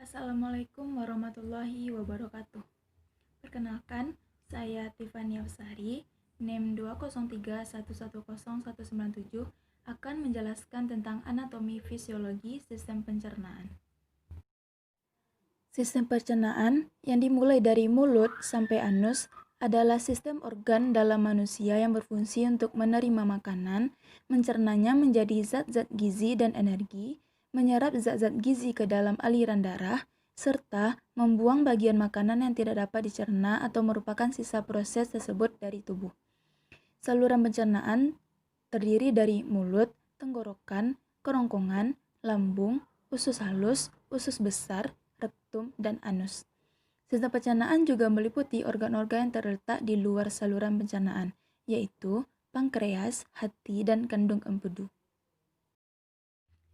Assalamualaikum warahmatullahi wabarakatuh. Perkenalkan, saya Tiffany Afsari, NIM 203110197 akan menjelaskan tentang anatomi fisiologi sistem pencernaan. Sistem pencernaan yang dimulai dari mulut sampai anus adalah sistem organ dalam manusia yang berfungsi untuk menerima makanan, mencernanya menjadi zat-zat gizi dan energi, menyerap zat-zat gizi ke dalam aliran darah, serta membuang bagian makanan yang tidak dapat dicerna atau merupakan sisa proses tersebut dari tubuh. Saluran pencernaan terdiri dari mulut, tenggorokan, kerongkongan, lambung, usus halus, usus besar, rektum, dan anus. Sistem pencernaan juga meliputi organ-organ yang terletak di luar saluran pencernaan, yaitu pankreas, hati, dan kandung empedu.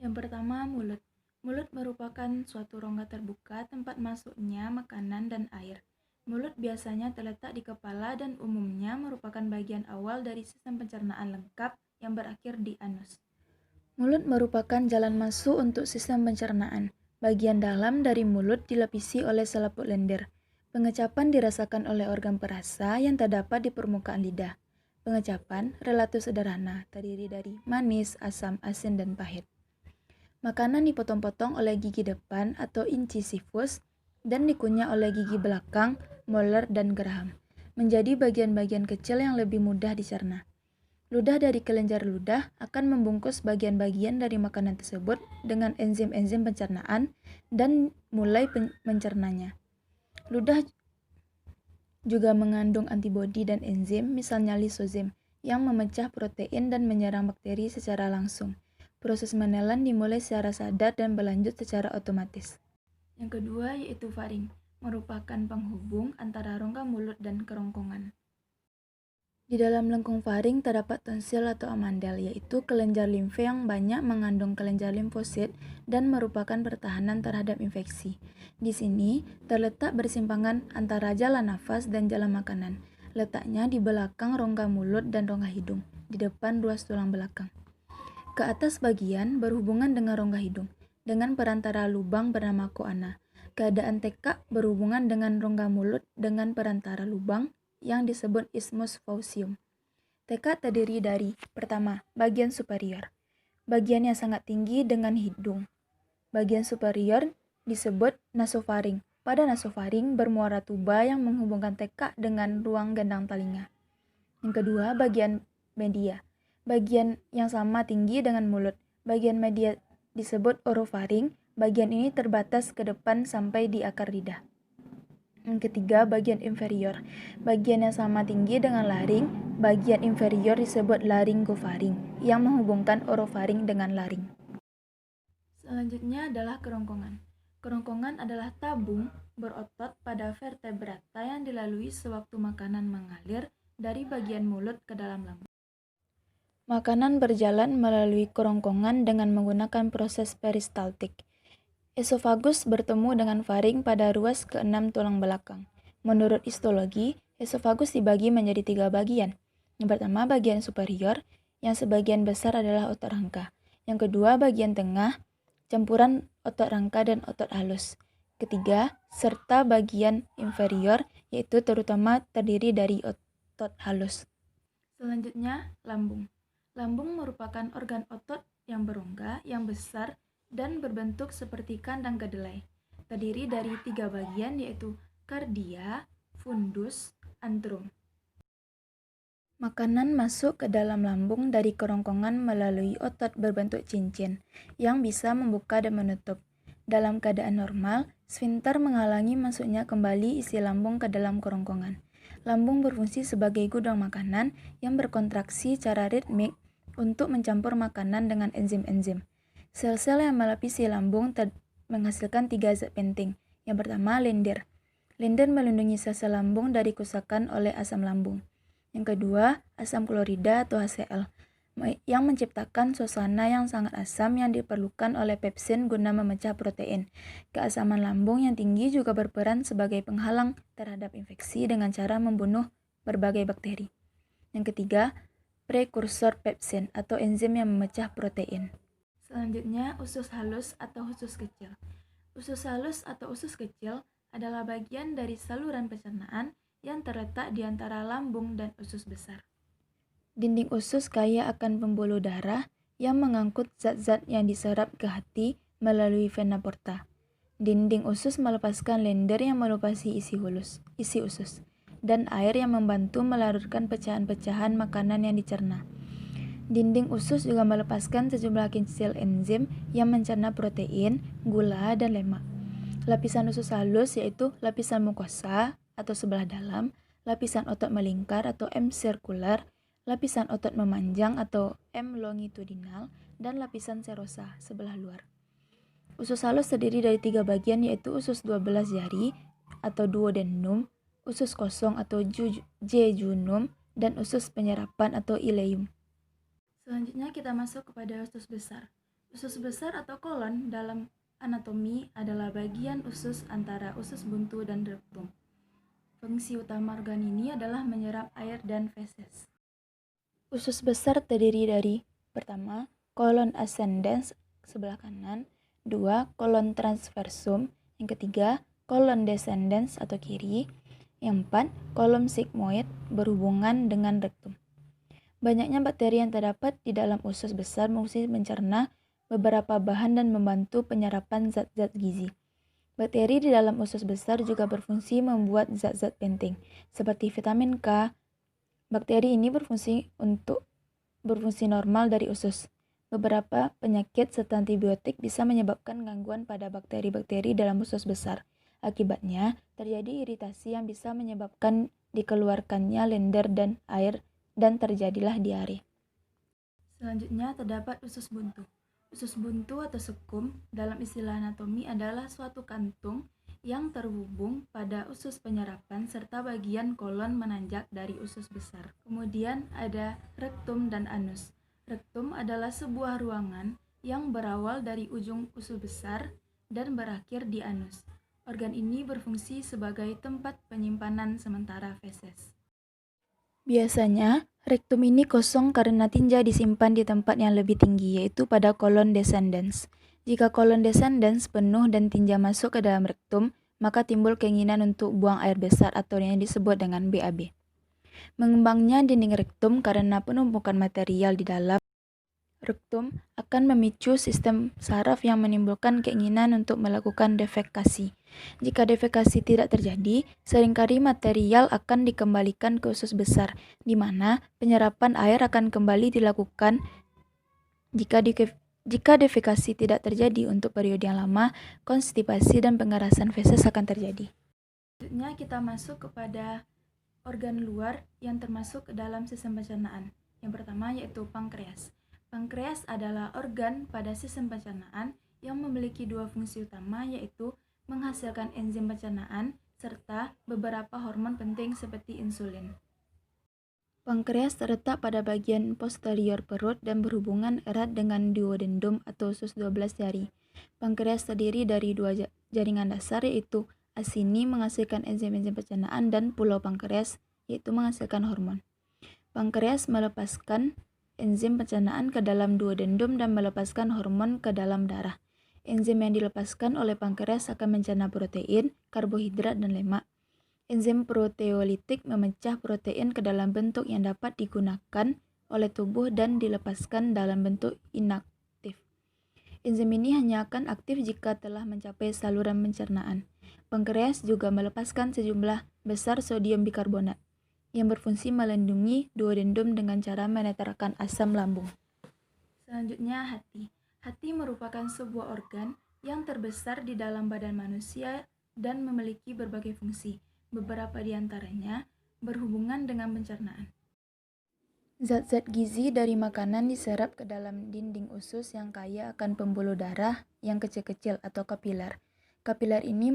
Yang pertama, mulut. Mulut merupakan suatu rongga terbuka tempat masuknya makanan dan air. Mulut biasanya terletak di kepala dan umumnya merupakan bagian awal dari sistem pencernaan lengkap yang berakhir di anus. Mulut merupakan jalan masuk untuk sistem pencernaan. Bagian dalam dari mulut dilapisi oleh selaput lendir. Pengecapan dirasakan oleh organ perasa yang terdapat di permukaan lidah. Pengecapan relatif sederhana, terdiri dari manis, asam, asin, dan pahit. Makanan dipotong-potong oleh gigi depan atau incisivus dan dikunyah oleh gigi belakang, molar, dan geraham, menjadi bagian-bagian kecil yang lebih mudah dicerna. Ludah dari kelenjar ludah akan membungkus bagian-bagian dari makanan tersebut dengan enzim-enzim pencernaan dan mulai mencernanya. Ludah juga mengandung antibodi dan enzim, misalnya lisozim, yang memecah protein dan menyerang bakteri secara langsung. Proses menelan dimulai secara sadar dan berlanjut secara otomatis. Yang kedua yaitu faring, merupakan penghubung antara rongga mulut dan kerongkongan. Di dalam lengkung faring terdapat tonsil atau amandel, yaitu kelenjar limfe yang banyak mengandung kelenjar limfosit dan merupakan pertahanan terhadap infeksi. Di sini terletak bersimpangan antara jalan nafas dan jalan makanan. Letaknya di belakang rongga mulut dan rongga hidung, di depan ruas tulang belakang. Ke atas bagian berhubungan dengan rongga hidung, dengan perantara lubang bernama koana. Keadaan tekak berhubungan dengan rongga mulut dengan perantara lubang yang disebut isthmus faucium. Tekak terdiri dari, pertama, bagian superior. Bagian yang sangat tinggi dengan hidung. Bagian superior disebut nasofaring. Pada nasofaring bermuara tuba yang menghubungkan tekak dengan ruang gendang telinga. Yang kedua, bagian media. Bagian yang sama tinggi dengan mulut. Bagian media disebut orofaring. Bagian ini terbatas ke depan sampai di akar lidah. Yang ketiga, bagian inferior. Bagian yang sama tinggi dengan laring, bagian inferior disebut laryngofaring, yang menghubungkan orofaring dengan laring. Selanjutnya adalah kerongkongan. Kerongkongan adalah tabung berotot pada vertebrata yang dilalui sewaktu makanan mengalir dari bagian mulut ke dalam lambung. Makanan berjalan melalui kerongkongan dengan menggunakan proses peristaltik. Esofagus bertemu dengan faring pada ruas ke-6 tulang belakang. Menurut histologi, esofagus dibagi menjadi 3 bagian. Yang pertama, bagian superior, yang sebagian besar adalah otot rangka. Yang kedua, bagian tengah, campuran otot rangka dan otot halus. Ketiga, serta bagian inferior, yaitu terutama terdiri dari otot halus. Selanjutnya, lambung. Lambung merupakan organ otot yang berongga, yang besar, dan berbentuk seperti kandang kedelai. Terdiri dari 3 bagian yaitu kardia, fundus, antrum. Makanan masuk ke dalam lambung dari kerongkongan melalui otot berbentuk cincin yang bisa membuka dan menutup. Dalam keadaan normal, sfinkter menghalangi masuknya kembali isi lambung ke dalam kerongkongan. Lambung berfungsi sebagai gudang makanan yang berkontraksi secara ritmik untuk mencampur makanan dengan enzim-enzim. Sel-sel yang melapisi lambung menghasilkan 3 zat penting. Yang pertama, lendir. Lendir melindungi sel-sel lambung dari kerusakan oleh asam lambung. Yang kedua, asam klorida atau HCl, yang menciptakan suasana yang sangat asam yang diperlukan oleh pepsin guna memecah protein. Keasaman lambung yang tinggi juga berperan sebagai penghalang terhadap infeksi dengan cara membunuh berbagai bakteri. Yang ketiga, prekursor pepsin atau enzim yang memecah protein. Selanjutnya, usus halus atau usus kecil. Usus halus atau usus kecil adalah bagian dari saluran pencernaan yang terletak di antara lambung dan usus besar. Dinding usus kaya akan pembuluh darah yang mengangkut zat-zat yang diserap ke hati melalui vena porta. Dinding usus melepaskan lender yang melupasi isi usus, dan air yang membantu melarutkan pecahan-pecahan makanan yang dicerna. Dinding usus juga melepaskan sejumlah kecil enzim yang mencerna protein, gula, dan lemak. Lapisan usus halus yaitu lapisan mukosa atau sebelah dalam, lapisan otot melingkar atau M sirkular, lapisan otot memanjang atau M longitudinal, dan lapisan serosa sebelah luar. Usus halus terdiri dari 3 bagian yaitu usus 12 jari atau duodenum, usus kosong atau jejunum, dan usus penyerapan atau ileum. Selanjutnya kita masuk kepada usus besar. Usus besar atau kolon dalam anatomi adalah bagian usus antara usus buntu dan rektum. Fungsi utama organ ini adalah menyerap air dan feses. Usus besar terdiri dari pertama, kolon ascendens sebelah kanan, 2, kolon transversum, yang ketiga, kolon descendens atau kiri, yang 4, kolon sigmoid berhubungan dengan rektum. Banyaknya bakteri yang terdapat di dalam usus besar berfungsi mencerna beberapa bahan dan membantu penyerapan zat-zat gizi. Bakteri di dalam usus besar juga berfungsi membuat zat-zat penting, seperti vitamin K. Bakteri ini berfungsi normal dari usus. Beberapa penyakit serta antibiotik bisa menyebabkan gangguan pada bakteri-bakteri dalam usus besar. Akibatnya, terjadi iritasi yang bisa menyebabkan dikeluarkannya lender dan air dan terjadilah diare. Selanjutnya terdapat usus buntu. Usus buntu atau sekum dalam istilah anatomi adalah suatu kantung yang terhubung pada usus penyerapan serta bagian kolon menanjak dari usus besar. Kemudian ada rektum dan anus. Rektum adalah sebuah ruangan yang berawal dari ujung usus besar dan berakhir di anus. Organ ini berfungsi sebagai tempat penyimpanan sementara feses. Biasanya, rektum ini kosong karena tinja disimpan di tempat yang lebih tinggi, yaitu pada kolon descendens. Jika kolon descendens penuh dan tinja masuk ke dalam rektum, maka timbul keinginan untuk buang air besar atau yang disebut dengan BAB. Mengembangnya dinding rektum karena penumpukan material di dalam rektum akan memicu sistem saraf yang menimbulkan keinginan untuk melakukan defekasi. Jika defekasi tidak terjadi, seringkali material akan dikembalikan ke usus besar, di mana penyerapan air akan kembali dilakukan. Jika defekasi tidak terjadi untuk periode yang lama, konstipasi dan pengerasan feses akan terjadi. Selanjutnya kita masuk kepada organ luar yang termasuk ke dalam sistem pencernaan. Yang pertama yaitu pankreas. Pankreas adalah organ pada sistem pencernaan yang memiliki 2 fungsi utama, yaitu menghasilkan enzim pencernaan serta beberapa hormon penting seperti insulin. Pankreas terletak pada bagian posterior perut dan berhubungan erat dengan duodenum atau usus 12 jari. Pankreas terdiri dari 2 jaringan dasar, yaitu asini menghasilkan enzim-enzim pencernaan dan pulau pankreas yaitu menghasilkan hormon. Pankreas melepaskan enzim pencernaan ke dalam duodenum dan melepaskan hormon ke dalam darah. Enzim yang dilepaskan oleh pankreas akan mencerna protein, karbohidrat, dan lemak. Enzim proteolitik memecah protein ke dalam bentuk yang dapat digunakan oleh tubuh dan dilepaskan dalam bentuk inaktif. Enzim ini hanya akan aktif jika telah mencapai saluran pencernaan. Pankreas juga melepaskan sejumlah besar sodium bikarbonat yang berfungsi melindungi duodenum dengan cara menetralkan asam lambung. Selanjutnya hati. Hati merupakan sebuah organ yang terbesar di dalam badan manusia dan memiliki berbagai fungsi. Beberapa di antaranya berhubungan dengan pencernaan. Zat-zat gizi dari makanan diserap ke dalam dinding usus yang kaya akan pembuluh darah yang kecil-kecil atau kapiler. Kapiler ini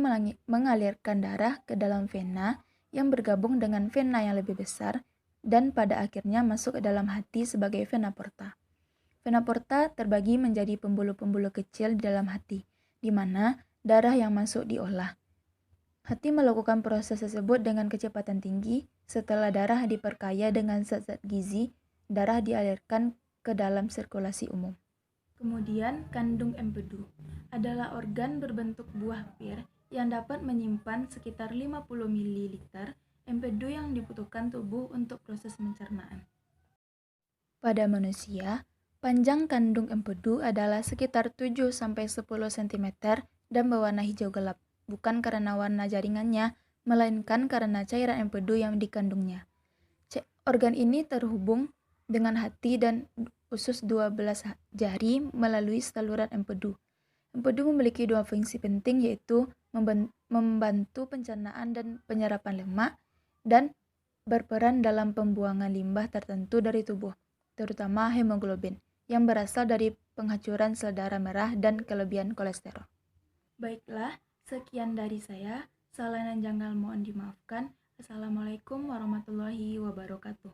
mengalirkan darah ke dalam vena yang bergabung dengan vena yang lebih besar dan pada akhirnya masuk ke dalam hati sebagai vena porta. Vena porta terbagi menjadi pembuluh-pembuluh kecil di dalam hati, di mana darah yang masuk diolah. Hati melakukan proses tersebut dengan kecepatan tinggi. Setelah darah diperkaya dengan zat-zat gizi, darah dialirkan ke dalam sirkulasi umum. Kemudian, kandung empedu adalah organ berbentuk buah pir yang dapat menyimpan sekitar 50 ml empedu yang dibutuhkan tubuh untuk proses pencernaan. Pada manusia, panjang kandung empedu adalah sekitar 7-10 cm dan berwarna hijau gelap, bukan karena warna jaringannya, melainkan karena cairan empedu yang dikandungnya. Organ ini terhubung dengan hati dan usus 12 jari melalui saluran empedu. Empedu memiliki dua fungsi penting, yaitu membantu pencernaan dan penyerapan lemak dan berperan dalam pembuangan limbah tertentu dari tubuh, terutama hemoglobin, yang berasal dari penghancuran sel darah merah dan kelebihan kolesterol. Baiklah, sekian dari saya. Salah dan janggal mohon dimaafkan. Assalamualaikum warahmatullahi wabarakatuh.